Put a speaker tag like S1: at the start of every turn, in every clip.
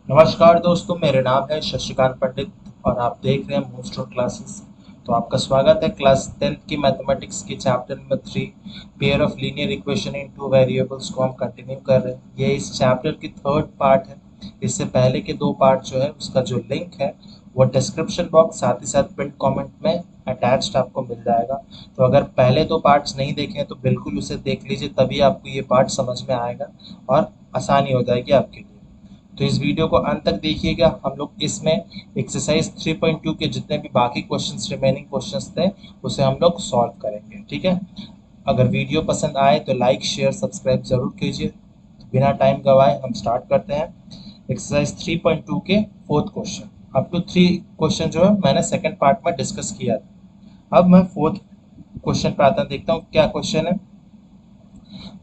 S1: नमस्कार दोस्तों, मेरा नाम है शशिकांत पंडित और आप देख रहे हैं मूनस्टोन क्लासेस। तो आपका स्वागत है क्लास 10th की मैथमेटिक्स की chapter number 3 pair of linear equation in two variables को हम कंटिन्यू कर रहे हैं। ये इस चैप्टर की थर्ड पार्ट है। इससे पहले के दो पार्ट जो है उसका जो लिंक है वो डिस्क्रिप्शन बॉक्स साथ ही साथ पिन कमेंट में अटैच्ड आपको मिल जाएगा। तो अगर पहले दो पार्ट्स नहीं देखे हैं तो बिल्कुल उसे देख लीजिए, तभी आपको ये पार्ट समझ में आएगा और आसानी हो जाएगी आपके लिए। तो इस वीडियो को अंत तक देखिएगा। हम लोग इसमें एक्सरसाइज 3.2 के जितने भी बाकी क्वेश्चंस रिमेनिंग क्वेश्चंस थे उसे हम लोग सॉल्व करेंगे, ठीक है। अगर वीडियो पसंद आए तो लाइक शेयर सब्सक्राइब जरूर कीजिए। तो बिना टाइम गवाए हम स्टार्ट करते हैं एक्सरसाइज 3.2 के fourth question. Up to 3 question जो है मैंने सेकेंड पार्ट में डिस्कस किया था। अब मैं फोर्थ क्वेश्चन पे आता हूँ, देखता हूँ क्या क्वेश्चन है।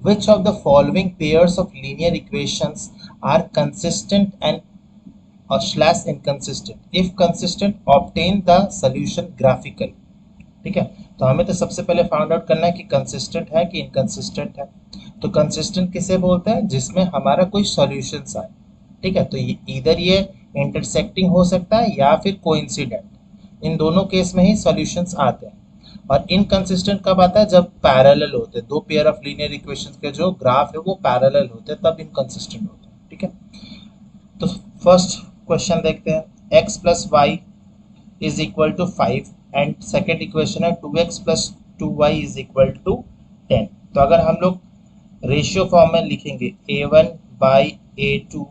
S1: Which of the following pairs of linear equations are consistent and or slash inconsistent? If consistent, obtain the solution graphically. ठीक है। तो हमें तो सबसे पहले फाइंड आउट करना है कि कंसिस्टेंट है कि इनकंसिस्टेंट है। तो कंसिस्टेंट किसे बोलते हैं? जिसमें हमारा कोई सॉल्यूशंस आए। ठीक है। तो इधर ये इंटरसेक्टिंग हो सकता है या फिर कोइंसिडेंट, इन दोनों केस में ही सॉल्यूशंस आते हैं। और इनकंसिस्टेंट कब आता है? जब पैरेलल होते हैं, दो पेयर ऑफ लीनियर इक्वेशंस के जो ग्राफ है वो पैरेलल होते हैं, तब इनकंसिस्टेंट होते हैं। ठीक है। तो फर्स्ट क्वेश्चन देखते हैं। x plus y is equal to 5 and second equation है 2x plus 2y is equal to 10। तो अगर हम लोग रेशियो फॉर्म में लिखेंगे a1 by a2,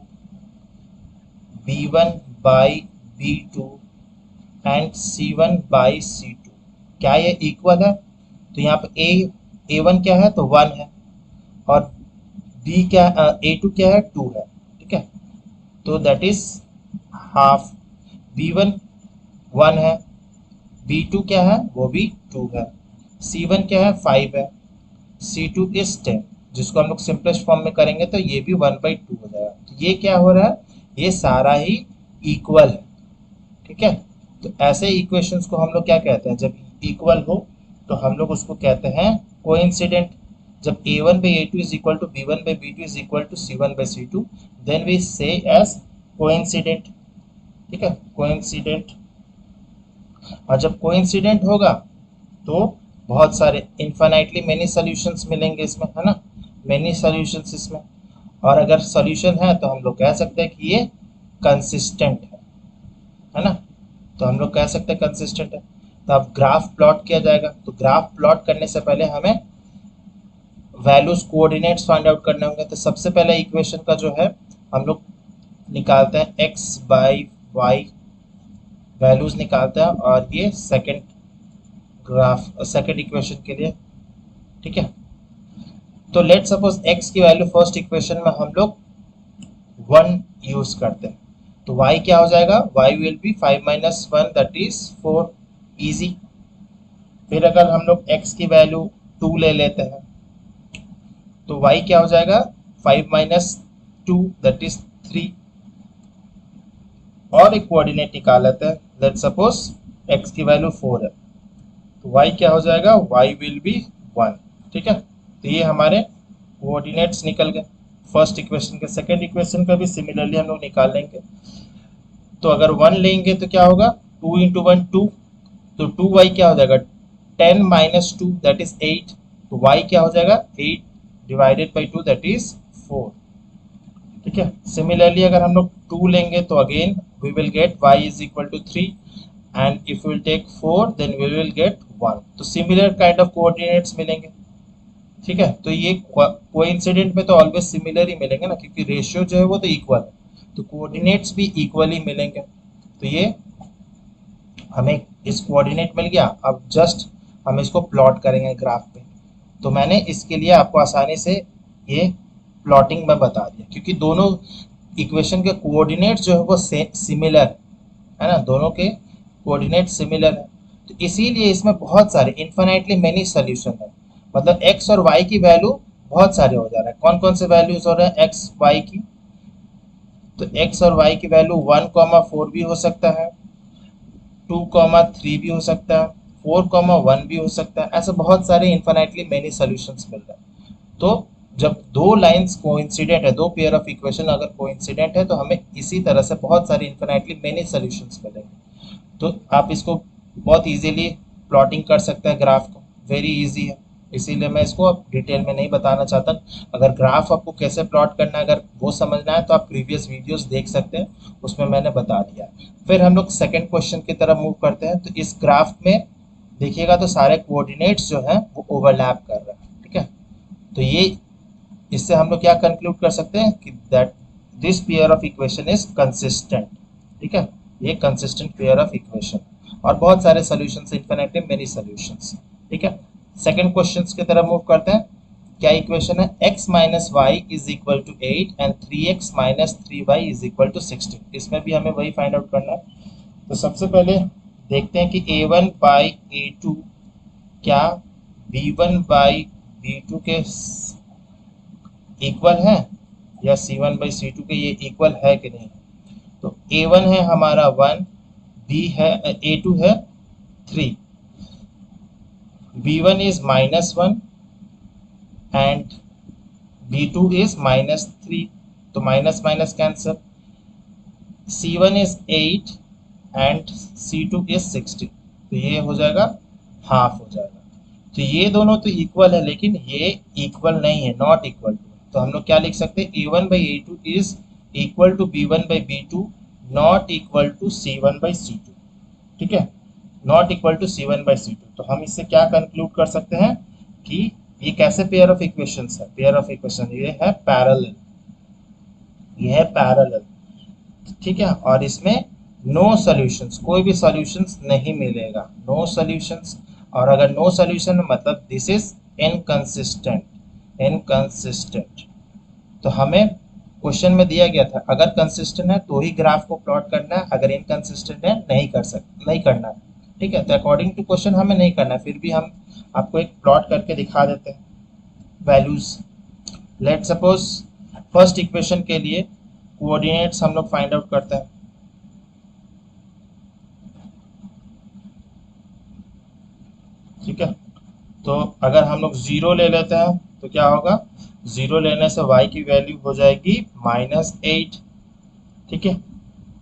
S1: b1 by b2 and c1 by c2, क्या ये इक्वल है? तो यहाँ पे a1 क्या है? तो 1 है। और b क्या a2 क्या है? 2 है। ठीक है। तो दैट इज हाफ। b1 1 है, b2 क्या है? वो भी 2 है। c1 क्या है? 5 है। c2 इज 10, जिसको हम लोग सिंपलेस्ट फॉर्म में करेंगे तो ये भी 1/2 हो जाएगा। तो ये क्या हो रहा है? ये सारा ही इक्वल है। ठीक है। तो ऐसे इक्वेशंस को हम लोग क्या कहते हैं? जब इक्वल हो तो हम लोग उसको कहते हैं कोइंसिडेंट। जब a1 by a2 is equal to b1 by b2 is equal to c1 by c2, then we say as coincident. ठीक है, कोइंसिडेंट। और जब कोइंसिडेंट होगा तो बहुत सारे इन्फाइनाइटली मेनी सॉल्यूशंस मिलेंगे इसमें, है ना, मेनी सॉल्यूशंस इसमें। और अगर सॉल्यूशन है तो हम लोग कह सकते हैं कि ये कंसिस्टेंट है ना। तो हम लोग कह सकते हैं कंसिस्टेंट है। तो अब ग्राफ प्लॉट किया जाएगा। तो ग्राफ प्लॉट करने से पहले हमें वैल्यूज कोऑर्डिनेट्स फाइंड आउट करने होंगे। तो सबसे पहले इक्वेशन का जो है हम लोग निकालते हैं x बाई वाई, वैल्यूज निकालते हैं। और ये सेकंड ग्राफ सेकंड इक्वेशन के लिए। ठीक है। तो लेट सपोज x की वैल्यू फर्स्ट इक्वेशन में हम लोग 1 यूज करते हैं। तो y क्या हो जाएगा? y will be 5 minus 1 that is 4, easy. फिर अगर हम लोग x की वैल्यू 2 ले लेते हैं तो y क्या हो जाएगा? 5 माइनस 2 दैट इज 3। और एक कोऑर्डिनेट निकाल लेते हैं। लेट सपोज x की वैल्यू 4 है तो y क्या हो जाएगा? y will be 1। ठीक है। तो ये हमारे कोऑर्डिनेट्स निकल गए फर्स्ट इक्वेशन के। सेकंड इक्वेशन का भी सिमिलरली हम लोग निकाल लेंगे। तो अगर 1 लेंगे तो क्या होगा? 2 इंटू 1 2, तो 2y क्या हो जाएगा? 10 माइनस 2 दैट इज 8। तो y क्या हो जाएगा? 8 डिवाइडेड बाई 2 दैट इज 4। ठीक है। सिमिलरली अगर हम लोग 2 लेंगे तो again we will get y is equal to 3 and if will take 4 then we will get 1। तो सिमिलर काइंड ऑफ कोऑर्डिनेट्स मिलेंगे। ठीक है। तो ये कोइंसिडेंट में तो ऑलवेज सिमिलर ही मिलेंगे ना, क्योंकि रेशियो जो है वो तो इक्वल है, तो कोऑर्डिनेट्स भी इक्वल ही मिलेंगे। तो ये हमें इस कोऑर्डिनेट मिल गया। अब जस्ट हम इसको प्लॉट करेंगे ग्राफ पे। तो मैंने इसके लिए आपको आसानी से ये प्लॉटिंग में बता दिया, क्योंकि दोनों इक्वेशन के कोऑर्डिनेट्स जो है वो सिमिलर है ना, दोनों के कोऑर्डिनेट सिमिलर है। तो इसीलिए इसमें बहुत सारे इन्फिनिटली मेनी सॉल्यूशन है। मतलब x और y की वैल्यू बहुत सारे हो जा रहा है। कौन कौन से वैल्यूज हो रहे हैं x y की? तो x और y की वैल्यू 1,4 भी हो सकता है, 2,3 भी हो सकता है, 4,1 भी हो सकता है। ऐसे बहुत सारे इन्फिनिटली मेनी सॉल्यूशंस मिल रहे हैं। तो जब दो लाइंस कोइंसिडेंट है, दो पेयर ऑफ इक्वेशन अगर कोइंसिडेंट है तो हमें इसी तरह से बहुत सारी इन्फिनेटली मेनी सॉल्यूशंस मिलेंगे। तो आप इसको बहुत इजीली प्लॉटिंग कर सकते हैं ग्राफ को, वेरी इजी है, इसीलिए मैं इसको अब डिटेल में नहीं बताना चाहता। अगर ग्राफ आपको कैसे प्लॉट करना है अगर वो समझना है तो आप प्रीवियस वीडियोस देख सकते हैं, उसमें मैंने बता दिया। फिर हम लोग सेकेंड क्वेश्चन की तरफ मूव करते हैं। तो इस ग्राफ में देखिएगा तो सारे कोऑर्डिनेट्स जो हैं वो ओवरलैप कर रहे हैं, ठीक है। तो ये इससे हम लोग क्या कंक्लूड कर सकते हैं कि that this pair of equation is consistent, ठीक है। ये कंसिस्टेंट पेयर ऑफ इक्वेशन और बहुत सारे सॉल्यूशंस, इन्फिनिटली मेनी सॉल्यूशंस, ठीक है। सेकंड क्वेश्चंस की तरफ मूव करते हैं। क्या इक्वेशन है? x minus y is equal to 8 and 3x minus 3y is equal to 16। इसमें भी हमें वही फाइंड आउट करना है। तो सबसे पहले देखते हैं कि a1 बाई a2 क्या b1 बाई b2 के इक्वल है या C1 बाई C2 के ये इक्वल है कि नहीं। तो A1 है हमारा 1, B है A2 है 3, B1 is -1 and B2 is -3, तो minus minus cancel. C1 is 8 and C2 is 16, तो ये हो जाएगा हाफ हो जाएगा। तो ये दोनों तो इक्वल है लेकिन ये इक्वल नहीं है, नॉट इक्वल टू। तो हम लोग क्या लिख सकते हैं? A1 by A2 is equal to B1 by B2 not equal to C1 by C2, ठीक है, not equal to C1 by C2। तो हम इससे क्या कंक्लूड कर सकते हैं कि ये कैसे पेयर ऑफ इक्वेशंस है? पेयर ऑफ इक्वेशन ये है पैरेलल, ये है पैरेलल, ठीक है। और इसमें नो सॉल्यूशंस, कोई भी सॉल्यूशंस नहीं मिलेगा, नो सॉल्यूशंस। और अगर नो सॉल्यूशन मतलब दिस इज इनकंसिस्टेंट, इनकंसिस्टेंट। तो हमें क्वेश्चन में दिया गया था अगर कंसिस्टेंट है तो ही ग्राफ को प्लॉट करना है, अगर इनकंसिस्टेंट है नहीं कर सकते, नहीं करना है, ठीक है। तो अकॉर्डिंग टू क्वेश्चन हमें नहीं करना है, फिर भी हम आपको एक प्लॉट करके दिखा देते हैं values. Let suppose first equation के लिए कोऑर्डिनेट्स हम लोग फाइंड आउट करते हैं, ठीक है। तो अगर हम लोग जीरो ले लेते हैं तो क्या होगा? जीरो लेने से y की वैल्यू हो जाएगी -8, ठीक है।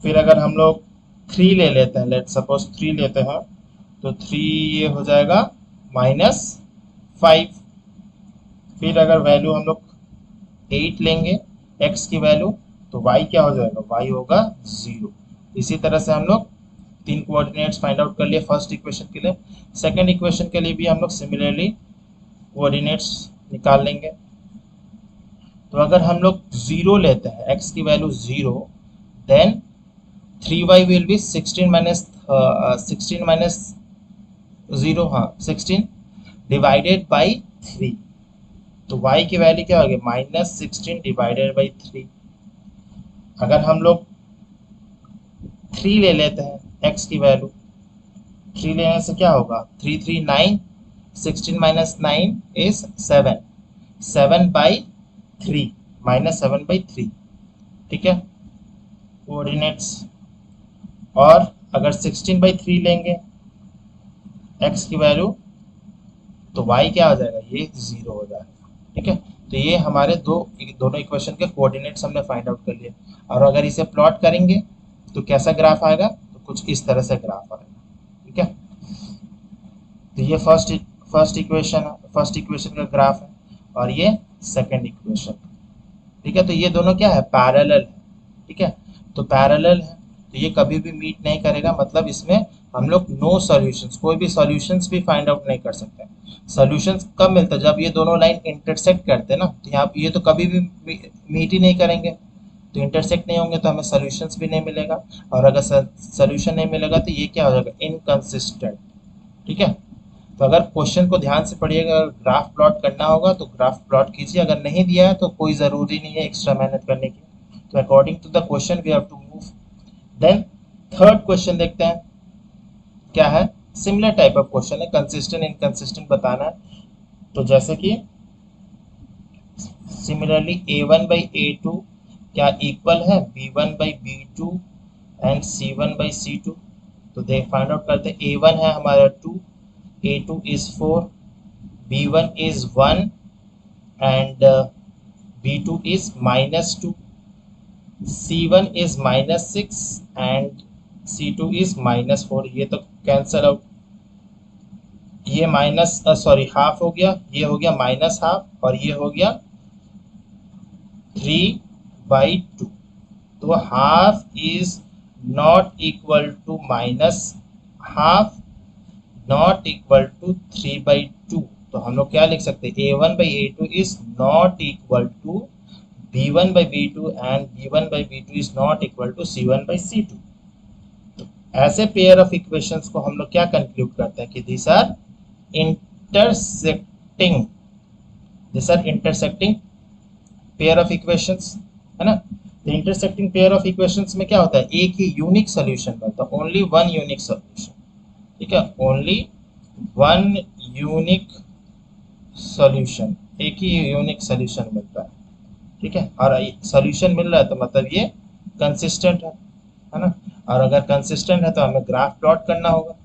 S1: फिर अगर हम लोग 3 ले लेते हैं, लेट सपोज 3 लेते हैं, तो 3 ये हो जाएगा -5। फिर अगर वैल्यू हम लोग 8 लेंगे x की वैल्यू, तो y क्या हो जाएगा? y होगा 0। इसी तरह से हम लोग तीन कोऑर्डिनेट्स फाइंड आउट कर लिए फर्स्ट इक्वेशन के लिए। सेकंड इक्वेशन के लिए भी हम लोग सिमिलरली कोऑर्डिनेट्स निकाल लेंगे। तो अगर हम लोग 0 लेते हैं, x की value 0, then 3y will be 16 minus 0, हाँ 16 डिवाइडेड बाई 3। तो y की वैल्यू क्या होगी? -16 डिवाइडेड बाई 3। अगर हम लोग 3 ले लेते हैं x की वैल्यू, 3 लेने से क्या होगा? 3 3 9, 16 माइनस 9 इज 7, 7 बाई 3, -7 बाई 3, ठीक है कोऑर्डिनेट्स। और अगर 16 बाई 3 लेंगे x की वैल्यू, तो y क्या हो जाएगा? ये 0 हो जाएगा, ठीक है। तो ये हमारे दोनों इक्वेशन के कोऑर्डिनेट्स हमने फाइंड आउट कर लिए। और अगर इसे प्लॉट करेंगे तो कैसा ग्राफ आएगा? तो कुछ इस तरह से ग्राफ आएगा, ठीक है। तो ये फर्स्ट इक्वेशन है, फर्स्ट इक्वेशन का ग्राफ है, और ये सेकंड इक्वेशन, ठीक है। तो ये दोनों क्या है? पैरेलल है, ठीक है। तो पैरेलल है तो ये कभी भी मीट नहीं करेगा, मतलब इसमें हम लोग नो सॉल्यूशंस, कोई भी सॉल्यूशंस भी फाइंड आउट नहीं कर सकते। सॉल्यूशंस कब मिलता है? जब ये दोनों लाइन इंटरसेक्ट करते हैं ना, तो यहाँ ये तो कभी भी मीट ही नहीं करेंगे, तो इंटरसेक्ट नहीं होंगे तो हमें सॉल्यूशंस भी नहीं मिलेगा। और अगर सॉल्यूशन नहीं मिलेगा तो ये क्या हो जाएगा? इनकंसिस्टेंट, ठीक है। तो अगर क्वेश्चन को ध्यान से पढ़िएगा, अगर ग्राफ प्लॉट करना होगा तो ग्राफ प्लॉट कीजिए, अगर नहीं दिया है तो कोई ज़रूरी नहीं है एक्स्ट्रा मेहनत करने की। तो according to the question we have to move. Then third question देखते हैं क्या है। सिमिलर टाइप ऑफ क्वेश्चन है, कंसिस्टेंट इनकंसिस्टेंट बताना है। तो जैसे कि सिमिलरली a1 बाई a2 क्या इक्वल है b1 by b2 and c1 by c2। तो देख फाइंड आउट करते हैं। a1 है हमारा 2, a2 is 4, b1 is 1 and B2 is -2, C1 is -6 and C2 is -4। ये तो कैंसल आउट, ये माइनस सॉरी हाफ हो गया, ये हो गया -हाफ और ये हो गया 3/2। तो half is not equal to -half, not equal to 3/2। तो हम लोग क्या लिख सकते हैं, A1/A2 is not equal to B1/B2 and B1/B2 is not equal to C1/C2। ऐसे पेयर ऑफ इक्वेशंस को हम लोग क्या कंक्लूड करते हैं कि this are intersecting, this are intersecting pair of equations, है ना। तो इंटरसेक्टिंग पेयर ऑफ इक्वेशंस में क्या होता है, एक ही यूनिक सॉल्यूशन बनता है, ओनली वन यूनिक सॉल्यूशन, ठीक है, ओनली वन यूनिक सॉल्यूशन, एक ही यूनिक सॉल्यूशन मिलता है, ठीक है। और सॉल्यूशन मिल रहा है तो मतलब ये कंसिस्टेंट है ना। और अगर कंसिस्टेंट है तो हमें ग्राफ प्लॉट करना होगा।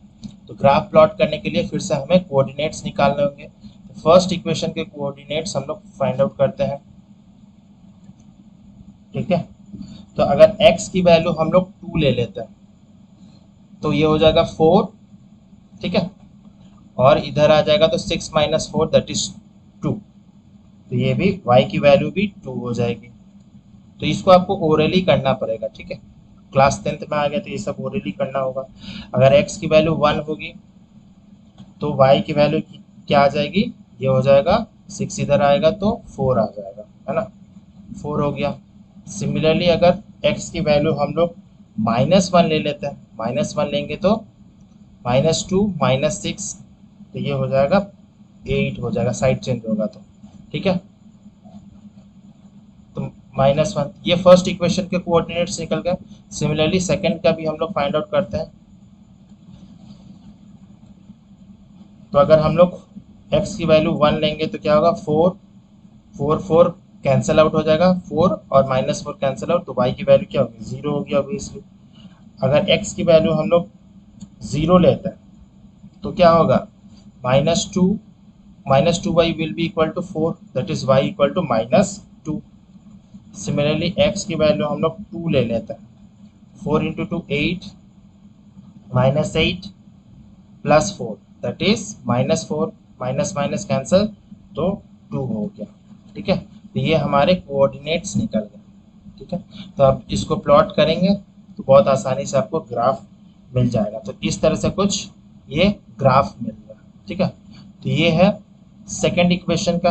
S1: तो ग्राफ प्लॉट करने के लिए फिर से हमें कोऑर्डिनेट्स निकालने होंगे। तो फर्स्ट इक्वेशन के कोऑर्डिनेट्स हम लोग फाइंड आउट करते हैं, ठीक है। तो अगर x की वैल्यू हम लोग 2 ले लेते हैं तो ये हो जाएगा 4, ठीक है। और इधर आ जाएगा तो 6 - 4 दैट इज 2। तो ये भी y की वैल्यू भी 2 हो जाएगी। तो इसको आपको ओरली करना पड़ेगा, ठीक है। क्लास 10th में आ गया तो ये सब ओरली करना होगा। अगर x की वैल्यू 1 होगी तो y की वैल्यू क्या आ जाएगी, ये हो जाएगा 6, इधर आएगा तो 4 आ जाएगा, है ना, 4 हो गया। सिमिलरली अगर x की वैल्यू हम लोग -1 ले लेते हैं, -1 लेंगे तो -2 -6, तो ये हो जाएगा 8 हो जाएगा, साइड चेंज होगा तो, ठीक है। तो -1, ये फर्स्ट इक्वेशन के कोऑर्डिनेट्स निकल गए। सिमिलरली सेकंड का भी हम लोग फाइंड आउट करते हैं। तो अगर हम लोग x की वैल्यू 1 लेंगे तो क्या होगा, 4 कैंसिल आउट हो जाएगा, 4 और -4 कैंसिल आउट, तो y की वैल्यू क्या होगी, 0 होगी ऑब्वियसली। अगर x की वैल्यू हम लोग 0 लेते हैं तो क्या होगा, -2y will be equal to 4 that is y equal to -2। Similarly x की वैल्यू हम लोग 2 ले लेते हैं, 4 × 2 8, -8 plus 4 that is -4, minus cancel तो 2 हो गया, ठीक है। तो ये हमारे कोऑर्डिनेट्स निकल गए, ठीक है। तो अब इसको प्लॉट करेंगे तो बहुत आसानी से आपको ग्राफ मिल जाएगा। तो इस तरह से कुछ ये ग्राफ मिल रहा है, ठीक है। तो ये है सेकेंड इक्वेशन का,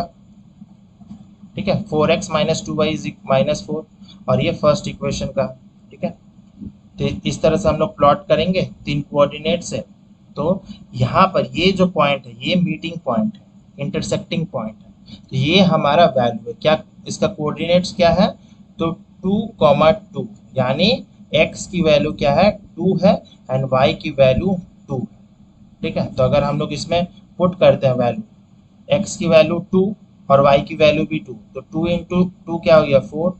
S1: ठीक है, 4x - 2y इज -4, और ये फर्स्ट इक्वेशन का, ठीक है। तो इस तरह से हम लोग प्लॉट करेंगे 3 कोऑर्डिनेट से। तो यहाँ पर ये जो पॉइंट है ये मीटिंग पॉइंट है, इंटरसेक्टिंग पॉइंट है। तो ये हमारा वैल्यू है, क्या इसका कोऑर्डिनेट्स क्या है, तो 2, 2, यानी x की वैल्यू क्या है, 2 है एंड y की वैल्यू 2 है, ठीक है। तो अगर हम लोग इसमें पुट करते हैं वैल्यू, x की वैल्यू 2 और y की वैल्यू भी 2, तो 2 × 2 क्या हो गया 4,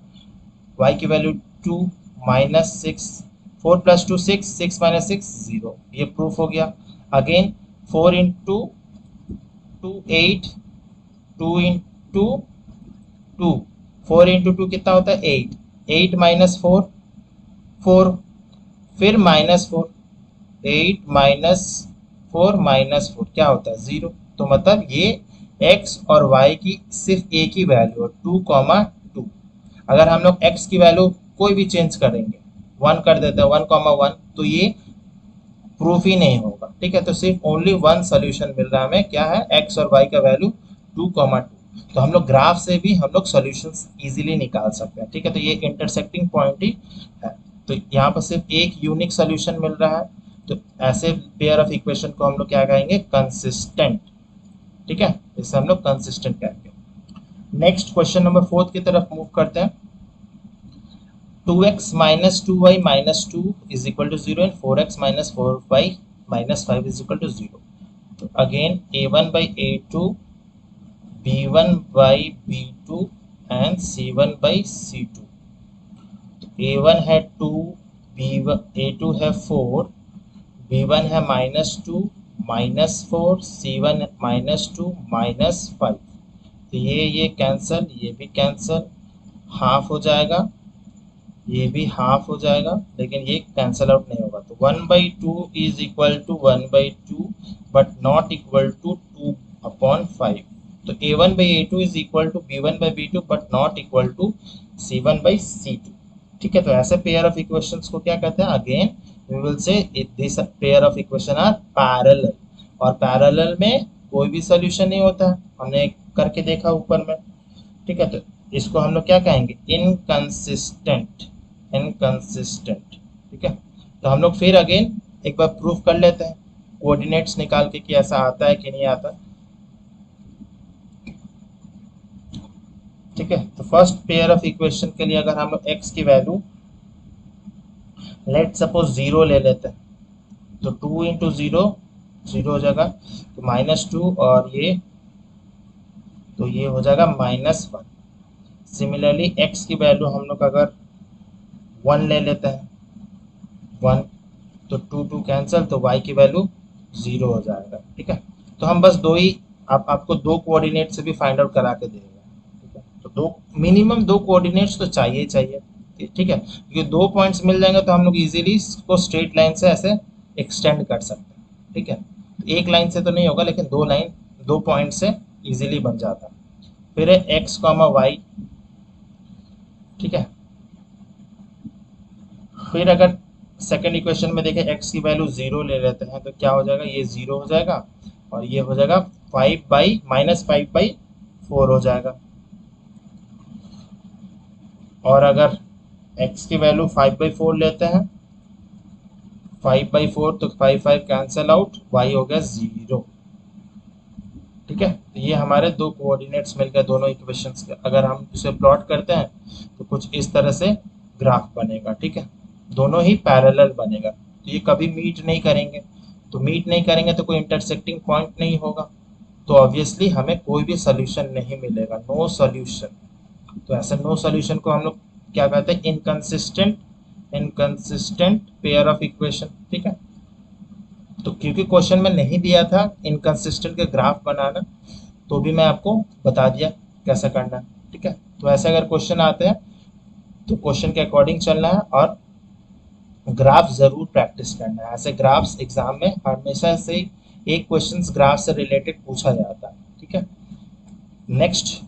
S1: y की वैल्यू 2 -6, 4 + 2 6, 6 - 6 0, ये प्रूफ हो गया। अगेन 4 × 2 8, 2 × 2 4 × 2 कितना होता है 8, 8 - 4 4, फिर -4, 8 - 4 -4 क्या होता है 0। तो मतलब ये x और y की सिर्फ एक ही वैल्यू है 2, 2। अगर हम लोग x की वैल्यू कोई भी चेंज करेंगे, 1 कर देते हैं 1, 1, तो ये प्रूफ ही नहीं होगा, ठीक है। तो सिर्फ ओनली वन सोल्यूशन मिल रहा है हमें, क्या है, x और y का वैल्यू 2, 2। तो हम लोग ग्राफ से भी हम लोग सॉल्यूशंस इजीली निकाल सकते हैं, ठीक है। तो ये इंटरसेक्टिंग पॉइंट ही है। तो यहाँ पर सिर्फ एक यूनिक सॉल्यूशन मिल रहा है, तो ऐसे पेयर ऑफ इक्वेशन को हम लोग क्या कहेंगे, कंसिस्टेंट, ठीक है। इसे हम लोग कंसिस्टेंट कहेंगे। नेक्स्ट क्वेश्चन नंबर 4 की तरफ मूव करते हैं। 2x - 2y - 2 is equal to 0 and 4x - 4y - 5 is equal to 0. तो again a1/a2, b1/b2 and c1/c2। तो a1 है 2, a2 है 4, b1 है -2 -4, c1 -2 -5। तो ये कैंसल, ये भी कैंसल, हाफ हो जाएगा, ये भी हाफ हो जाएगा, लेकिन ये कैंसल आउट नहीं होगा। तो 1/2 is equal to 1/2 but not equal to 2/5। तो a1/a2 is equal to b1/b2 but not equal to c1/c2। ठीक है, तो ऐसे पेयर ऑफ इक्वेशंस को क्या कहते हैं? Again we will say this pair of equation are parallel, और पैरेलल में कोई भी सोल्यूशन नहीं होता है, हमने करके देखा ऊपर में। ठीक है, तो इसको हम लोग क्या कहेंगे? Inconsistent, inconsistent. ठीक है, तो हम लोग फिर अगेन एक बार प्रूफ कर लेते हैं कोऑर्डिनेट्स निकाल के कि ऐसा आता है कि नहीं आता। ठीक है, तो फर्स्ट पेयर ऑफ इक्वेशन के लिए अगर हम लोग x की वैल्यू लेट सपोज 0 ले लेते हैं, तो 2 इंटू 0 0 हो जाएगा, तो -2, और ये तो ये हो जाएगा -1। सिमिलरली x की वैल्यू हम लोग अगर 1 ले लेते हैं, 1, तो 2 कैंसिल, तो y की वैल्यू 0 हो जाएगा। ठीक है, तो हम बस दो ही आपको दो कोऑर्डिनेट से भी फाइंड आउट करा के देंगे। ठीक है, तो दो मिनिमम दो कोऑर्डिनेट्स तो चाहिए ही चाहिए। ठीक है, क्योंकि दो पॉइंट्स मिल जाएंगे तो हम लोग इजीली इसको स्ट्रेट लाइन से ऐसे एक्सटेंड कर सकते हैं। ठीक है, तो एक लाइन से तो नहीं होगा, लेकिन दो पॉइंट से इजीली बन जाता है। फिर है एक्स कॉमा वाई। ठीक है, फिर अगर सेकेंड इक्वेशन में देखें x की वैल्यू 0 ले लेते हैं, तो क्या हो जाएगा? ये 0 हो जाएगा, और ये हो जाएगा -5/4 हो जाएगा। और अगर x की वैल्यू 5/4 लेते हैं, 5/4, तो 5 कैंसल आउट, y हो गया 0। ठीक है, तो ये हमारे दो कोऑर्डिनेट्स मिल गए दोनों इक्वेशंस के। अगर हम इसे प्लॉट करते हैं तो कुछ इस तरह से ग्राफ बनेगा। ठीक है, दोनों ही पैरेलल बनेगा, तो ये कभी मीट नहीं करेंगे। तो मीट नहीं करेंगे तो कोई इंटरसेक्टिंग पॉइंट नहीं होगा, तो ऑब्वियसली हमें कोई भी सोल्यूशन नहीं मिलेगा, नो सोल्यूशन। तो ऐसे नो सोल्यूशन को हम लोग क्या कहते हैं? Inconsistent, inconsistent pair of equation. ठीक है, तो क्योंकि क्वेश्चन में नहीं दिया था इनकंसिस्टेंट के ग्राफ बनाना, तो भी मैं आपको बता दिया कैसे करना है। ठीक है, तो ऐसे अगर क्वेश्चन आते हैं तो क्वेश्चन के अकॉर्डिंग चलना है, और ग्राफ जरूर प्रैक्टिस करना है। ऐसे ग्राफ्स एग्जाम में हमेशा से एक क्वेश्चन ग्राफ से रिलेटेड पूछा जाता है। ठीक है, नेक्स्ट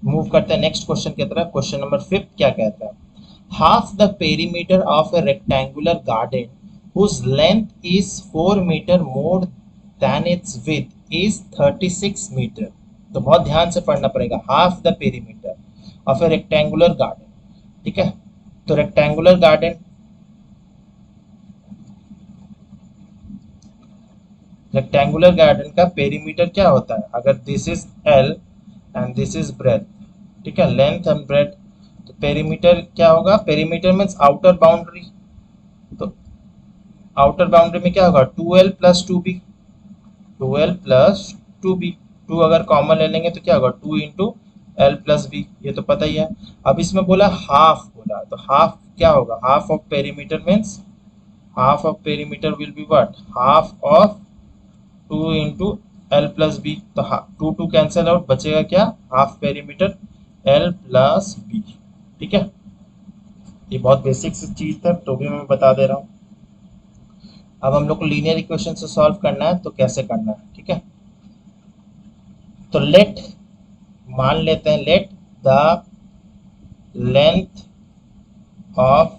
S1: मूव करते हैं नेक्स्ट क्वेश्चन की तरफ। क्वेश्चन नंबर 5 क्या कहता है? Half the perimeter of a rectangular garden whose length is 4 meter more than its width is 36 meter। तो बहुत ध्यान से पढ़ना पड़ेगा। Half the perimeter of a rectangular garden. ठीक है, तो रेक्टेंगुलर गार्डन, रेक्टेंगुलर गार्डन का पेरीमीटर क्या होता है? अगर this is L and this is breadth, ठीक है, लेंथ एंड ब्रेथ, तो पेरीमीटर क्या होगा? Perimeter means outer boundary. तो आउटर बाउंड्री में क्या होगा? 2l plus 2b, 2l plus 2b। 2 अगर कॉमन ले लेंगे तो क्या होगा? 2 इंटू एल प्लस बी, ये तो पता ही है। अब इसमें बोला हाफ, बोला तो हाफ क्या होगा? Half of perimeter means half of perimeter will be what? Half of 2 into L plus B. तो 2 कैंसिल आउट, बचेगा क्या? Half perimeter L plus B. ठीक है, ये बहुत बेसिक चीज था, तो भी मैं बता दे रहा हूँ। अब हम लोग को लीनियर इक्वेशन से सॉल्व करना है, तो कैसे करना है? ठीक है, तो लेट, मान लेते हैं, let the length of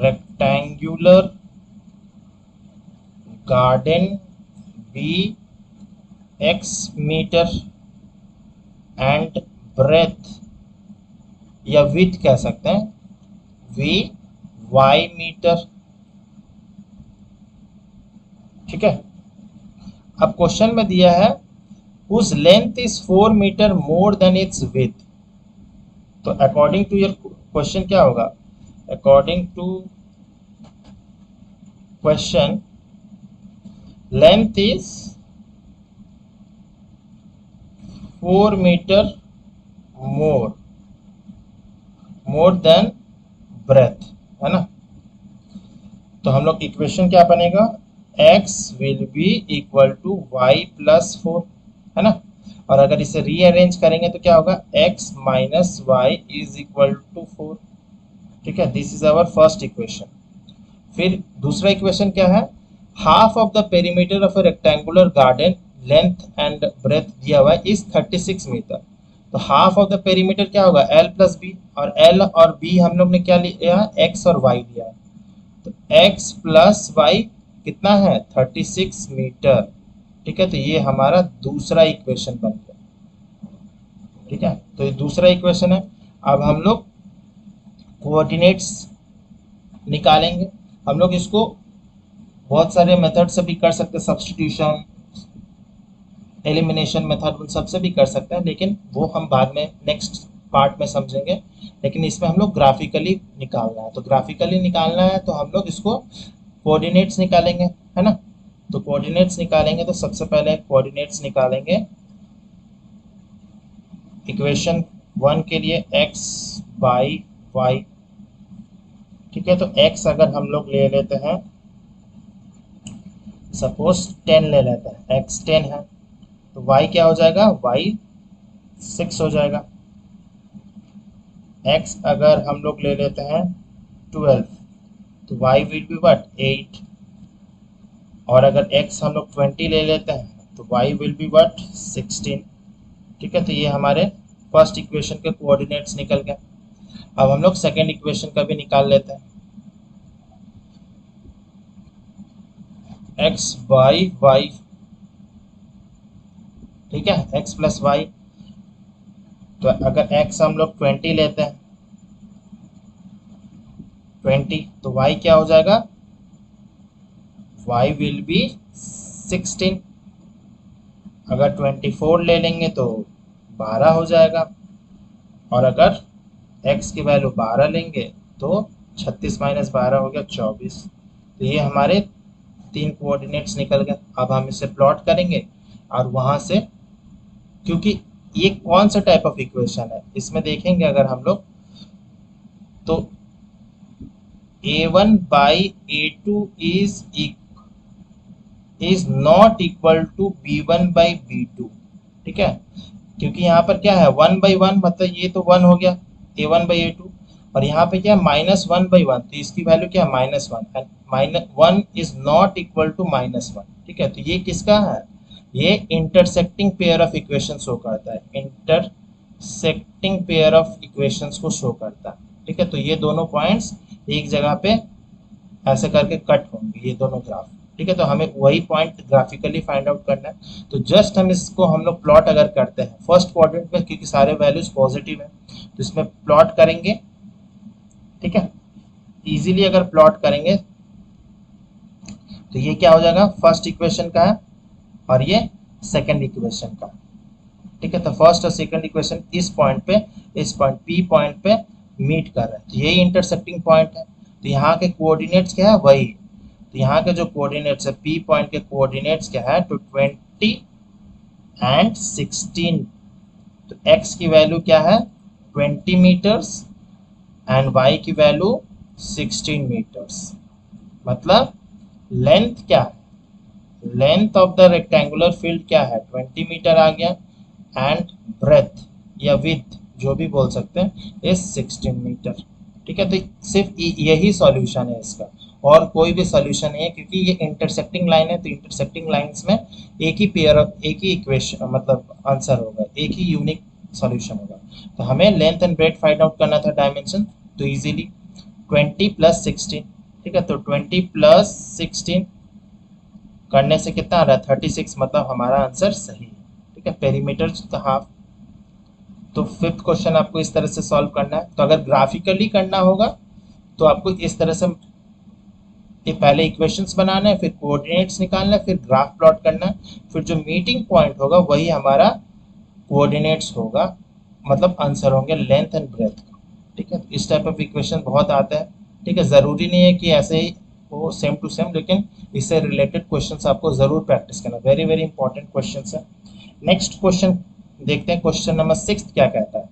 S1: rectangular garden be x metre and breadth, या विथ कह सकते हैं, v y मीटर। ठीक है, अब क्वेश्चन में दिया है whose length is 4 meter more than its width। तो अकॉर्डिंग टू योर क्वेश्चन क्या होगा? According to question, length is 4 metre more than breadth, है ना? तो हम लोग इक्वेशन क्या बनेगा? x will be equal to y plus 4, है ना? और अगर इसे रीअरेंज करेंगे तो क्या होगा, x minus y is equal to 4। ठीक है, this is our first equation. फिर दूसरा इक्वेशन क्या है, half of the perimeter of a rectangular garden length and breadth दिया हुआ है इज 36 मीटर। तो हाफ ऑफ द पेरीमीटर क्या होगा, l प्लस बी, और l और b हम लोग ने क्या लिया, x और y लिया है। तो x प्लस वाई कितना है, 36 मीटर। ठीक है, तो ये हमारा दूसरा इक्वेशन बन गया। ठीक है, तो ये दूसरा इक्वेशन है। अब हम लोग कोऑर्डिनेट्स निकालेंगे। हम लोग इसको बहुत सारे मेथड से भी कर सकते हैं, सब्स्टिट्यूशन, एलिमिनेशन मेथड, उन सब से भी कर सकते हैं, लेकिन वो हम बाद में नेक्स्ट पार्ट में समझेंगे। लेकिन इसमें हम लोग ग्राफिकली निकालना है, तो ग्राफिकली निकालना है तो हम लोग इसको कोऑर्डिनेट्स निकालेंगे, है ना। तो कोऑर्डिनेट्स निकालेंगे तो सबसे पहले कोऑर्डिनेट्स निकालेंगे इक्वेशन 1 के लिए x बाई वाई। ठीक है, तो x अगर हम लोग ले लेते हैं, सपोज 10 ले लेते हैं, x 10 है, तो y क्या हो जाएगा, y 6 हो जाएगा। x अगर हम लोग ले लेते हैं 12, तो y विल बी व्हाट, 8। और अगर x हम लोग 20 ले लेते हैं तो y विल बी व्हाट, 16। ठीक है, तो ये हमारे फर्स्ट इक्वेशन के कोऑर्डिनेट्स निकल गए। अब हम लोग सेकेंड इक्वेशन का भी निकाल लेते हैं, x बाई वाई। ठीक है, x प्लस वाई, तो अगर x हम लोग 20 लेते हैं 20, तो y क्या हो जाएगा, y विल बी 16। अगर 24 ले लेंगे तो 12 हो जाएगा, और अगर x की वैल्यू 12 लेंगे तो 36 माइनस 12 हो गया 24। तो ये हमारे 3 कोऑर्डिनेट्स निकल गए। अब हम इसे प्लॉट करेंगे, और वहां से, क्योंकि ये कौन सा टाइप ऑफ इक्वेशन है, इसमें देखेंगे अगर हम लोग, तो a1 by a2 is not equal to b1 by b2। ठीक है, क्योंकि यहाँ पर क्या है, 1 बाई 1, मतलब ये तो 1 हो गया, a1 बाई a2, और यहाँ पे क्या है, माइनस 1 बाई 1, तो इसकी वैल्यू क्या है, minus 1, and minus 1 is not equal to minus 1। ठीक है, तो ये किसका है, ये intersecting pair of equation show करता है, इंटरसेक्टिंग पेयर ऑफ इक्वेशंस को शो करता है। ठीक है, तो ये दोनों पॉइंट्स एक जगह पे ऐसे करके कट होंगे, ये दोनों ग्राफ। ठीक है, तो हमें वही पॉइंट ग्राफिकली फाइंड आउट करना है। तो जस्ट हम इसको हम लोग प्लॉट अगर करते हैं फर्स्ट क्वाड्रेंट में, क्योंकि सारे वैल्यूज पॉजिटिव है, तो इसमें प्लॉट करेंगे। ठीक है, इजीली अगर प्लॉट करेंगे तो ये क्या हो जाएगा, फर्स्ट इक्वेशन का है और ये सेकंड इक्वेशन का। ठीक है, तो फर्स्ट और सेकंड इक्वेशन इस पॉइंट पे, इस पॉइंट पी पॉइंट पे मीट कर रहे हैं, तो यही इंटरसेक्टिंग पॉइंट है। तो यहाँ के कोऑर्डिनेट्स क्या है, वही। तो यहाँ के जो कोऑर्डिनेट्स है, पी पॉइंट के कोऑर्डिनेट्स क्या है, तो 20 एंड 16। तो x की वैल्यू क्या है, 20 मीटर्स, एंड y की वैल्यू 16 मीटर्स। मतलब लेंथ क्या है, length of the rectangular field क्या है, 20 मीटर आ गया, एंड ब्रेथ या विड्थ जो भी बोल सकते हैं इज 16 मीटर। ठीक है, तो सिर्फ यही सॉल्यूशन है इसका, और कोई भी सॉल्यूशन नहीं है, क्योंकि ये इंटरसेक्टिंग लाइन है। तो इंटरसेक्टिंग लाइंस में एक ही पेयर, एक ही इक्वेशन, मतलब आंसर होगा, एक ही यूनिक सॉल्यूशन होगा। तो हमें length and breadth find out करना था, डायमेंशन, तो इजीली 20 प्लस 16। ठीक है, तो 20 प्लस 16 करने से कितना आ रहा है, 36, मतलब हमारा आंसर सही है। ठीक है, पेरीमीटर का हाफ। तो फिफ्थ क्वेश्चन आपको इस तरह से सॉल्व करना है। तो अगर ग्राफिकली करना होगा तो आपको इस तरह से पहले इक्वेशंस बनाना है, फिर कोऑर्डिनेट्स निकालना है, फिर ग्राफ प्लॉट करना है, फिर जो मीटिंग पॉइंट होगा वही हमारा कोऑर्डिनेट्स होगा, मतलब आंसर होंगे लेंथ एंड ब्रेथ का। ठीक है, इस टाइप ऑफ इक्वेशन बहुत आते हैं। ठीक है, ज़रूरी नहीं है कि ऐसे ही हो सेम टू सेम, लेकिन इससे रिलेटेड क्वेश्चंस आपको ज़रूर प्रैक्टिस करना, वेरी वेरी इंपॉर्टेंट क्वेश्चंस है। नेक्स्ट क्वेश्चन देखते हैं, क्वेश्चन नंबर 6 क्या कहता है।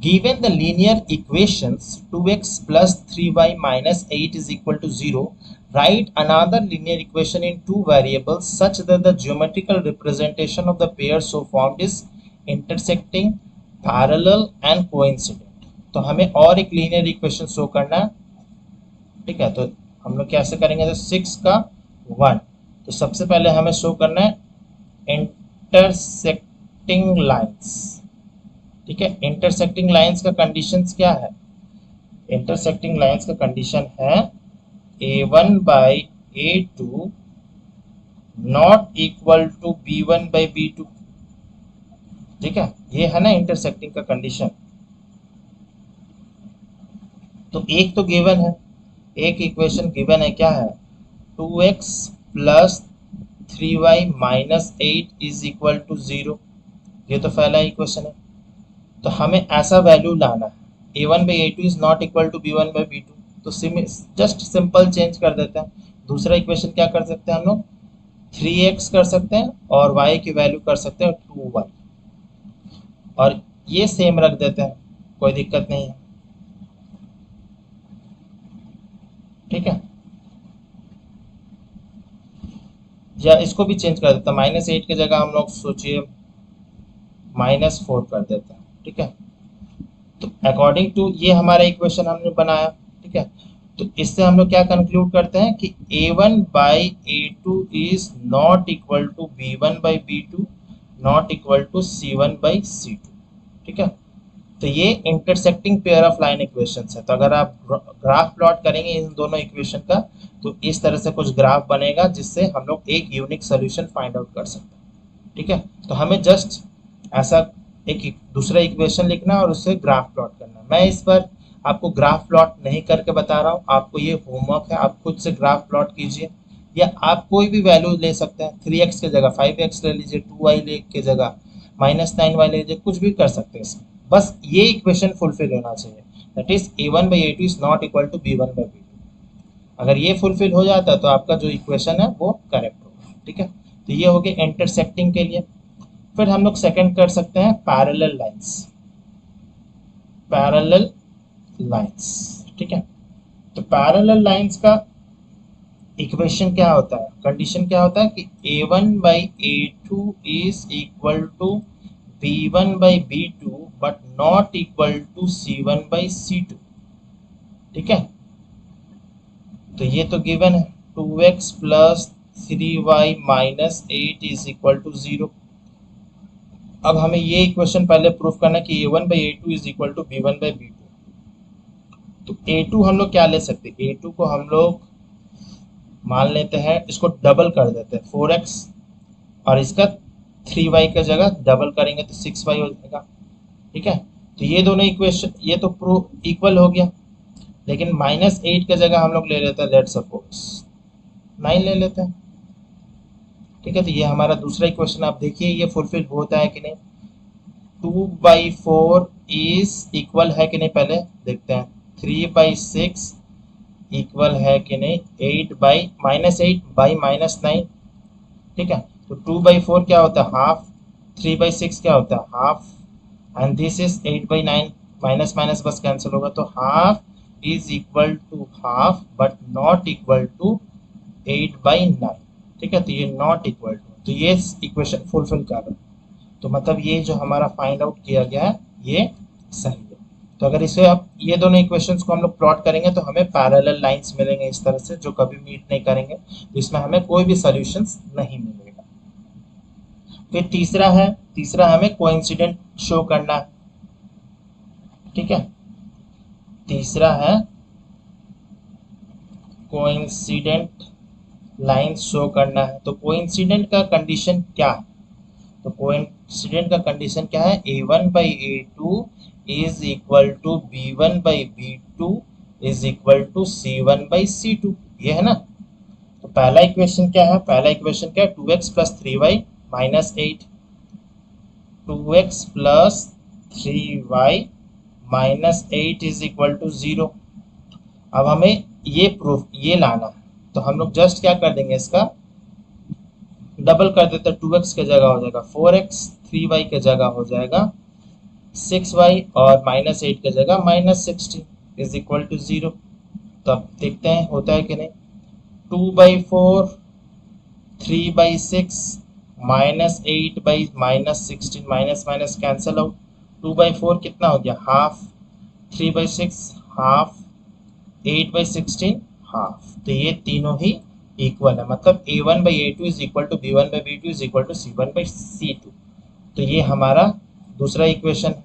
S1: Given the linear equations 2x plus 3y minus 8 is equal to 0, Write another linear equation in two variables such that the geometrical representation of the pair so formed is intersecting, parallel and coincident. तो हमें और एक linear equation show करना है, ठीक है। तो हम लोग कैसे करेंगे, तो 6 का 1, तो सबसे पहले हमें शो करना है इंटरसेक्टिंग लाइंस, ठीक है। इंटरसेक्टिंग लाइंस का कंडीशंस क्या है, इंटरसेक्टिंग लाइंस का कंडीशन है a1 by a2 not equal to b1 by b2, ठीक है। ये है ना इंटरसेक्टिंग का कंडीशन। तो एक तो गिवन है, एक इक्वेशन गिवन है, क्या है, 2x plus 3y minus 8 is equal to 0, ये तो पहला इक्वेशन है। तो हमें ऐसा वैल्यू लाना है a1 by a2 is not equal to b1 by b2, तो जस्ट सिंपल चेंज कर देते हैं। दूसरा इक्वेशन क्या कर सकते हैं हम लोग, 3x कर सकते हैं और y की वैल्यू कर सकते हैं 2y, और ये सेम रख देते हैं, कोई दिक्कत नहीं है, ठीक है। या इसको भी चेंज कर देते हैं, -8 की जगह हम लोग सोचिए -4 कर देते हैं, ठीक है। तो अकॉर्डिंग टू ये हमारा इक्वेशन हमने बनाया, ठीक है। तो इससे हम लोग क्या कंक्लूड करते हैं कि a1 by a2 is not equal to b1 by b2 not equal to c1 by c2, ठीक है। तो ये intersecting pair of line equations है। तो अगर आप ग्राफ प्लॉट करेंगे इन दोनों इक्वेशन का, तो इस तरह से कुछ ग्राफ बनेगा जिससे हम लोग एक यूनिक सोल्यूशन फाइंड आउट कर सकते हैं, ठीक है। तो हमें जस्ट ऐसा एक दूसरा इक्वेशन लिखना और उससे ग्राफ प्लॉट करना। मैं इस पर आपको ग्राफ प्लॉट नहीं करके बता रहा हूँ, आपको ये होमवर्क है, आप खुद से ग्राफ प्लॉट कीजिए, या आप कोई भी वैल्यू ले सकते हैं, 3x की जगह 5x ले लीजिए, 2y की जगह -9y ले लीजिए, कुछ भी कर सकते हैं इसमें। बस ये इक्वेशन फुलफिल होना चाहिए, that is a1 by a2 is not equal to b1 by b2। अगर ये फुलफिल हो जाता है तो आपका जो इक्वेशन है वो करेक्ट होगा, ठीक है। तो ये हो गया इंटरसेक्टिंग के लिए। फिर हम लोग सेकंड कर सकते हैं पैरेलल लाइंस, पैरेलल लाइंस, ठीक है। तो पैरेलल लाइंस का इक्वेशन क्या होता है, कंडीशन क्या होता है कि a1 by a2 is equal to b1 by b2 but not equal to c1 by c2, ठीक है। तो ये तो गिवन है, 2x plus 3y minus 8 is equal to 0। अब हमें ये इक्वेशन पहले प्रूफ करना है कि a1 by a2 is equal to b1 by b2। तो a2 हम लोग क्या ले सकते हैं, a2 को हम लोग मान लेते हैं, इसको डबल कर देते हैं 4x, और इसका 3y की जगह डबल करेंगे तो 6y हो जाएगा, ठीक है। तो ये दोनों इक्वेशन ये तो प्रूफ इक्वल हो गया, लेकिन -8 की जगह हम लोग ले लेते हैं, लेट सपोज 9 ले लेते हैं, ठीक है। तो ये हमारा दूसरा इक्वेशन, आप देखिए ये फुलफिल होता है कि नहीं। 2/4 इज इक्वल है कि नहीं, पहले देखते हैं। 3/6 इक्वल है कि नहीं 8 बाई -9, ठीक है। तो 2/4 क्या होता है, हाफ, 3/6 क्या होता है, half, and this is 8/9, minus minus बस कैंसिल होगा, तो half is equal to half but not equal to 8/9, ठीक है। तो ये नॉट इक्वल टू, तो ये इक्वेशन फुलफिल कर रहा है, तो मतलब ये जो हमारा फाइंड आउट किया गया है ये सही है। तो अगर इसे अब ये दोनों इक्वेशंस को हम लोग प्लॉट करेंगे तो हमें पैरेलल लाइंस मिलेंगे इस तरह से, जो कभी मीट नहीं करेंगे, तो इसमें हमें कोई भी सॉल्यूशंस नहीं मिलेगा। फिर तीसरा हमें कोइंसिडेंट शो करना है, ठीक है। तीसरा है कोइंसिडेंट लाइन शो करना है। तो कोइंसिडेंट का कंडीशन क्या है, तो कोइंसिडेंट का कंडीशन क्या है, a1 by a2 is equal to b1 by b2 is equal to c1 by c2, ये है ना। तो पहला इक्वेशन क्या है, पहला इक्वेशन क्या है, 2x plus 3y minus 8, 2x plus 3y minus 8 is equal to 0। अब हमें ये प्रूफ ये लाना है, तो हम लोग जस्ट क्या कर देंगे, इसका डबल कर देते हैं, 2x की जगह हो जाएगा 4x, 3y की जगह हो जाएगा 6y, और -8 की जगह -60 इज इक्वल टू 0। तो अब देखते हैं होता है कि नहीं। 2/4, 3/6, -8 minus 16, minus minus cancel out. 2/4 कितना हो गया, हाफ। 3/6 half, 8/16 half. तो ये तीनों ही इक्वल है, मतलब A1/A2 is equal to B1/B2 is equal to C1/C2। तो ये हमारा दूसरा इक्वेशन है।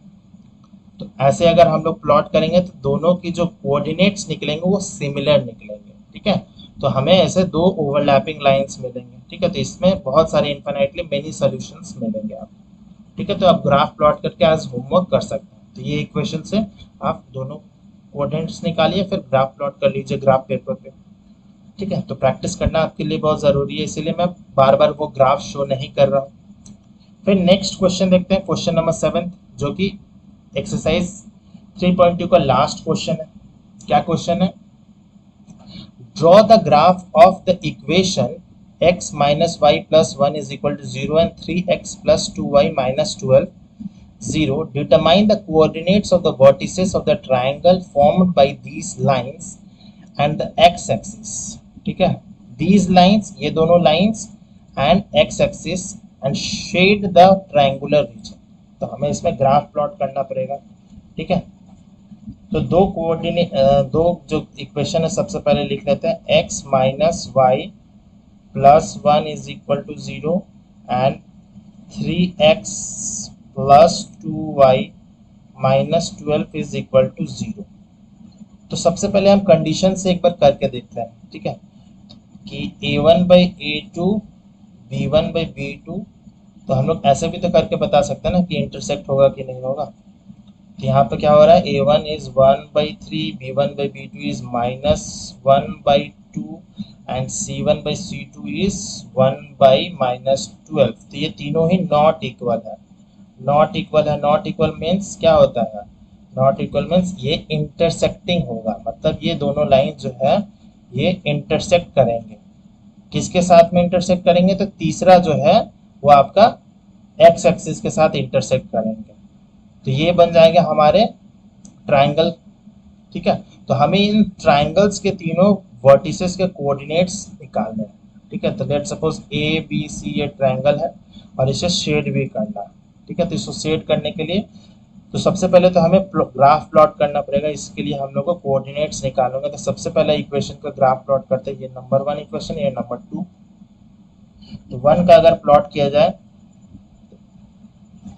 S1: तो ऐसे अगर हम लोग प्लॉट करेंगे तो दोनों की जो कोऑर्डिनेट्स निकलेंगे वो सिमिलर निकलेंगे, ठीक है। तो हमें ऐसे दो ओवरलैपिंग लाइंस मिलेंगे, ठीक है। तो इसमें बहुत सारे इन्फिनिटली मेनी सॉल्यूशंस मिलेंगे आपको, ठीक है। तो आप ग्राफ प्लॉट करके आज होमवर्क कर सकते हैं। तो ये इक्वेशन से आप दोनों कोऑर्डिनेट्स निकालिए, फिर ग्राफ प्लॉट कर लीजिए ग्राफ पेपर पे, ठीक है। तो प्रैक्टिस करना आपके लिए बहुत ज़रूरी है, इसीलिए मैं बार बार वो ग्राफ शो नहीं कर रहा हूँ। फिर नेक्स्ट क्वेश्चन देखते हैं, क्वेश्चन नंबर 7, जो कि एक्सरसाइज 3.2 का लास्ट क्वेश्चन है। क्या क्वेश्चन है, draw the graph of the equation x minus y plus 1 is equal to 0 and 3x plus 2y minus 12 0. Determine the coordinates of the vertices of the triangle formed by these lines and the x axis, ठीक है। these lines, ये दोनों lines and x axis and shade the triangular region। तो हमें इसमें graph plot करना पड़ेगा, ठीक है। तो दो कोऑर्डिनेट, दो जो इक्वेशन है सबसे पहले लिख लेते हैं, x minus y plus 1 is equal to 0 and 3x plus 2y minus 12 is equal to 0। तो सबसे पहले हम कंडीशन से एक बार करके देखते हैं, ठीक है, कि A1/A2 B1/B2। तो हम लोग ऐसे भी तो करके बता सकते हैं ना कि इंटरसेक्ट होगा कि नहीं होगा। तो यहाँ पे क्या हो रहा है, A1 is 1/3, B1/B2 is -1/2 and C1/C2 is 1/-12। तो ये तीनों ही नॉट इक्वल है। नॉट इक्वल है, नॉट इक्वल मीन्स क्या होता है, नॉट इक्वल मीन्स ये इंटरसेक्टिंग होगा, मतलब ये दोनों लाइन जो है ये इंटरसेक्ट करेंगे। किसके साथ में इंटरसेक्ट करेंगे, तो तीसरा जो है वो आपका एक्स एक्सिस के साथ इंटरसेक्ट करेंगे। तो ये बन जाएगा हमारे ट्राइंगल, ठीक है। तो हमें इन ट्राइंगल्स के तीनों वर्टिसेस के कोऑर्डिनेट्स निकालने हैं, ठीक है। तो लेट सपोज ABC ये ट्राइंगल है और इसे शेड भी करना है, ठीक है। तो इसको शेड करने के लिए तो सबसे पहले तो हमें ग्राफ प्लॉट करना पड़ेगा। इसके लिए हम लोग को कोऑर्डिनेट्स निकालेंगे। तो सबसे पहले इक्वेशन का ग्राफ प्लॉट करते हैं, ये नंबर 1 इक्वेशन, ये नंबर 2। तो 1 का अगर प्लॉट किया जाए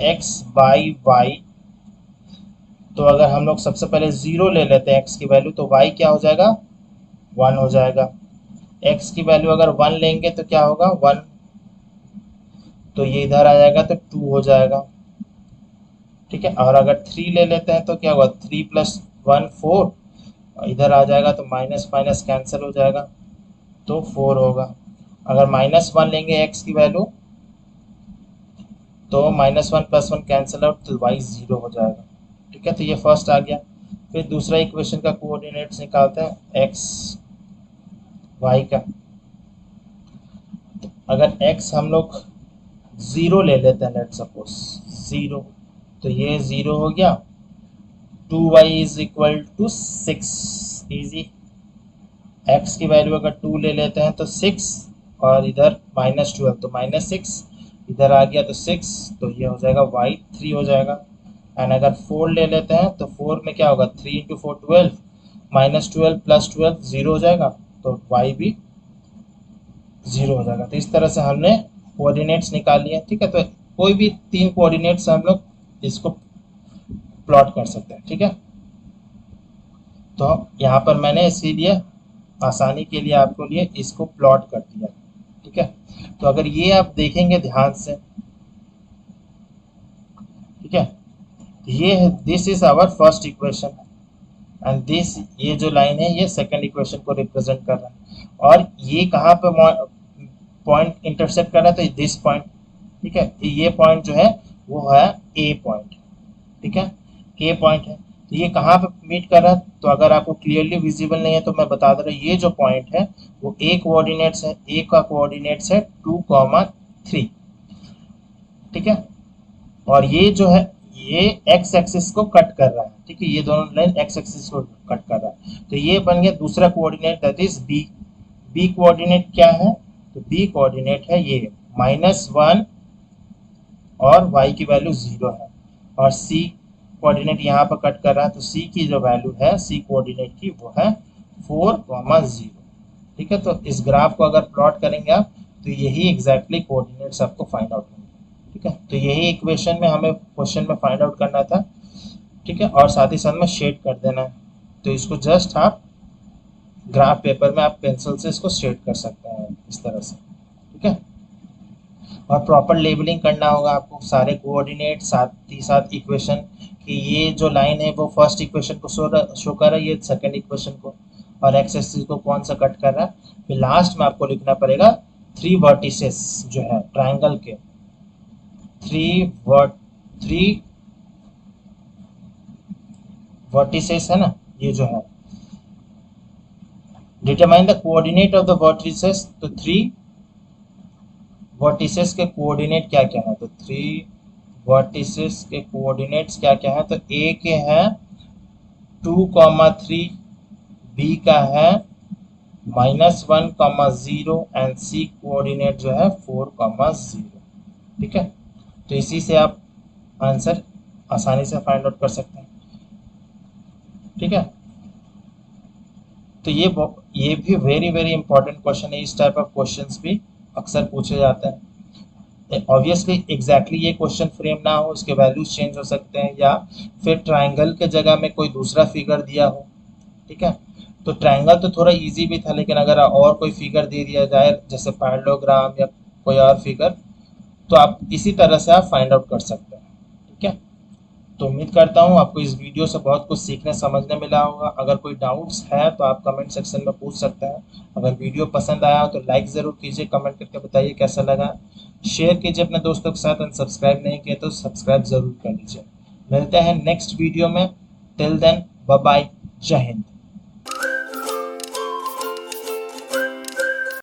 S1: x/y, तो अगर हम लोग सबसे पहले 0 ले लेते हैं x की वैल्यू, तो y क्या हो जाएगा, 1 हो जाएगा। x की वैल्यू अगर 1 लेंगे तो क्या होगा, 1, तो ये इधर आ जाएगा तो 2 हो जाएगा, ठीक है। और अगर 3 ले लेते हैं तो क्या होगा, 3 + 1 4, इधर आ जाएगा तो माइनस माइनस कैंसिल हो जाएगा तो 4 होगा। अगर -1 लेंगे x की वैल्यू तो -1 + 1 कैंसिल आउट तो y 0 हो जाएगा, ठीक है। तो ये फर्स्ट आ गया। फिर दूसरा इक्वेशन का कोऑर्डिनेट्स निकालते हैं x y का। तो अगर x हम लोग 0 ले लेते हैं, लेट सपोज 0, तो ये 0 हो गया। 2y is equal to 6, easy. x की वैल्यू अगर 2 ले लेते हैं तो 6, और इधर -12 तो -6, इधर आ गया तो 6, तो ये हो जाएगा y 3 हो जाएगा। एंड अगर 4 ले लेते हैं तो 4 में क्या होगा, 3 × 4 12, -12 + 12 0 हो जाएगा, तो y भी 0 हो जाएगा। तो इस तरह से हमने कोऑर्डिनेट्स निकाल लिया, ठीक है। तो कोई भी 3 कोऑर्डिनेट्स हम लोग इसको प्लॉट कर सकते हैं, ठीक है। तो यहाँ पर मैंने इसीलिए आसानी के लिए आपको लिए इसको प्लॉट कर दिया, ठीक है। तो अगर ये आप देखेंगे ध्यान से, ठीक है, ये this is our first equation and this, ये जो लाइन है ये सेकंड इक्वेशन को रिप्रेजेंट कर रहा है। और ये कहाँ पे पॉइंट इंटरसेक्ट कर रहा है, तो दिस पॉइंट, ठीक है। ये पॉइंट जो है वो है ए पॉइंट, ठीक है, ए पॉइंट है। तो ये कहाँ पे मीट कर रहा है, तो अगर आपको क्लियरली विजिबल नहीं है तो मैं बता दे रहा हूँ, ये जो पॉइंट है वो ए कोऑर्डिनेट्स है, ए का कोऑर्डिनेट्स है 2,3, ठीक है। और ये जो है ये एक्स एक्सिस को कट कर रहा है, ठीक है, ये दोनों लाइन एक्स एक्सिस को कट कर रहा है। तो ये बन गया दूसरा coordinate, that is B. B coordinate क्या है, तो बी कोऑर्डिनेट है ये -1 और y की वैल्यू 0 है, और c कोऑर्डिनेट यहाँ पर कट कर रहा है, तो c की जो वैल्यू है c कोऑर्डिनेट की वो है 4,0। ठीक है, तो इस ग्राफ को अगर प्लॉट करेंगे आप तो यही एग्जैक्टली कोऑर्डिनेट्स आपको फाइंड आउट होंगे। ठीक है, तो यही इक्वेशन में हमें क्वेश्चन में फाइंड आउट करना था। ठीक है, और साथ ही साथ में शेड कर देना है, तो इसको जस्ट आप ग्राफ पेपर में आप पेंसिल से इसको शेड कर सकते हैं इस तरह से। ठीक है, और प्रॉपर लेबलिंग करना होगा आपको सारे कोऑर्डिनेट, साथ ही साथ इक्वेशन कि ये जो लाइन है वो फर्स्ट इक्वेशन को शो कर रहा है, ये सेकंड इक्वेशन को, और एक्स एक्सिस को कौन सा कट कर रहा है। फिर लास्ट में आपको लिखना पड़ेगा 3 वर्टिसेस जो है ट्राइंगल के, 3 वर्टिसेस है ना, ये जो है determine the coordinate of the vertices, तो 3 वर्टिसेस के कोऑर्डिनेट क्या क्या है, तो 3 वर्टिसेस के कोऑर्डिनेट्स क्या क्या है, तो ए के है 2,3, बी का है -1,0 एंड सी कोऑर्डिनेट जो है 4,0। ठीक है, तो इसी से आप आंसर आसानी से फाइंड आउट कर सकते हैं। ठीक है, तो ये भी वेरी वेरी इंपॉर्टेंट क्वेश्चन है। इस टाइप ऑफ क्वेश्चंस भी अक्सर पूछे जाते हैं। ऑब्वियसली एग्जैक्टली ये क्वेश्चन फ्रेम ना हो, उसके वैल्यूज चेंज हो सकते हैं, या फिर ट्राइंगल के जगह में कोई दूसरा फिगर दिया हो। ठीक है, तो ट्राइंगल तो थोड़ा इजी भी था, लेकिन अगर और कोई फिगर दे दिया जाए जैसे पैरेललोग्राम या कोई और फिगर, तो आप इसी तरह से आप फाइंड आउट कर सकते हैं। ठीक है, तो उम्मीद करता हूँ आपको इस वीडियो से बहुत कुछ सीखने समझने मिला होगा। अगर कोई डाउट्स है तो आप कमेंट सेक्शन में पूछ सकते हैं। अगर वीडियो पसंद आया हो तो लाइक ज़रूर कीजिए, कमेंट करके बताइए कैसा लगा, शेयर कीजिए अपने दोस्तों के साथ, एंड सब्सक्राइब नहीं किए तो सब्सक्राइब ज़रूर कर लीजिए। मिलते हैं नेक्स्ट वीडियो में, टिल देन बाय बाय, जय हिंद।